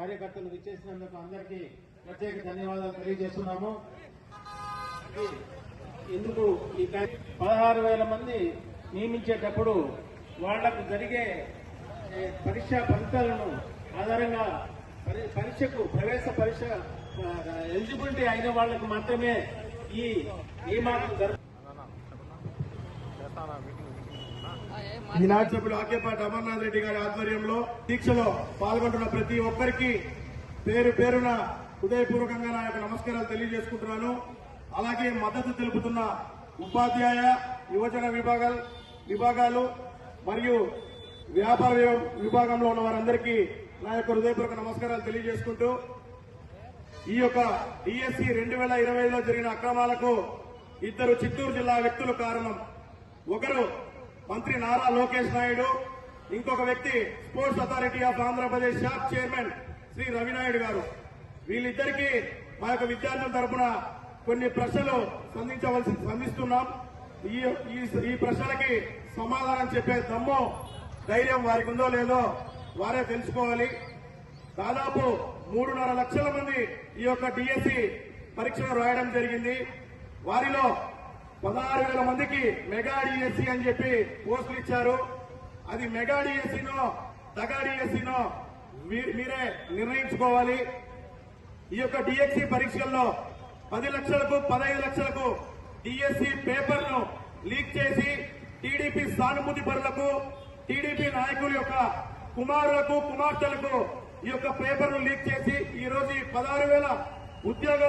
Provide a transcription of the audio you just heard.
కార్యకర్తలు విచ్చేసినందుకు అందరికీ ప్రత్యేక ధన్యవాదాలు తెలియజేస్తున్నాము. ఇందుకు ఈ 16,000 మంది నియమించేటప్పుడు వాళ్లకు జరిగే పరీక్ష ఫలితాలను ఆధారంగా పరీక్షకు ప్రవేశ పరీక్ష ఎలిజిబిలిటీ అయిన వాళ్లకు మాత్రమే ఈ నియామకం జరుగుతుంది. ఈనాటి సభ్యులు ఆకేపాటి అమర్నాథ్ రెడ్డి గారి ఆధ్వర్యంలో దీక్షలో పాల్గొంటున్న ప్రతి ఒక్కరికి పేరు పేరున హృదయపూర్వకంగా నా యొక్క నమస్కారాలు తెలియజేసుకుంటున్నాను. అలాగే మద్దతు తెలుపుతున్న ఉపాధ్యాయ యువజన విభాగాలు మరియు వ్యాపార విభాగంలో ఉన్న వారందరికీ నా యొక్క హృదయపూర్వక నమస్కారాలు తెలియజేసుకుంటూ ఈ యొక్క డిఎస్సి 2020లో జరిగిన అక్రమాలకు ఇద్దరు చిత్తూరు జిల్లా వ్యక్తులు కారణం. ఒకరు మంత్రి నారా లోకేష్ నాయుడు, ఇంకొక వ్యక్తి sports authority of Andhra Pradesh shop chairman Shri Ravi Naidu గారు. వీళ్ళిద్దరికీ మా యొక్క విద్యార్థుల తరఫున కొన్ని ప్రశ్నలు సంధిస్తున్నాం. ఈ ప్రశ్నలకి సమాధానం చెప్పే దమ్ము ధైర్యం వారికి ఉందో లేదో వారే తెలుసుకోవాలి. దాదాపు 3.5 లక్షల మంది ఈ యొక్క డిఎస్సి పరీక్షను రాయడం జరిగింది. వారిలో 16,000 మందికి మెగా డిఎస్సి అని చెప్పి పోస్టులు ఇచ్చారు. అది మెగా డిఎస్సినో దగా డిఎస్సినో మీరే నిర్ణయించుకోవాలి. ఈ యొక్క డిఎస్సి పరీక్షల్లో 10 లక్షలకు 15 లక్షలకు డిఎస్సి పేపర్ను లీక్ చేసి టీడీపీ సానుభూతి పరులకు, టీడీపీ నాయకుల యొక్క కుమారులకు కుమార్తెలకు ఈ యొక్క పేపర్ను లీక్ చేసి ఈ రోజు 16,000 ఉద్యోగాల్లో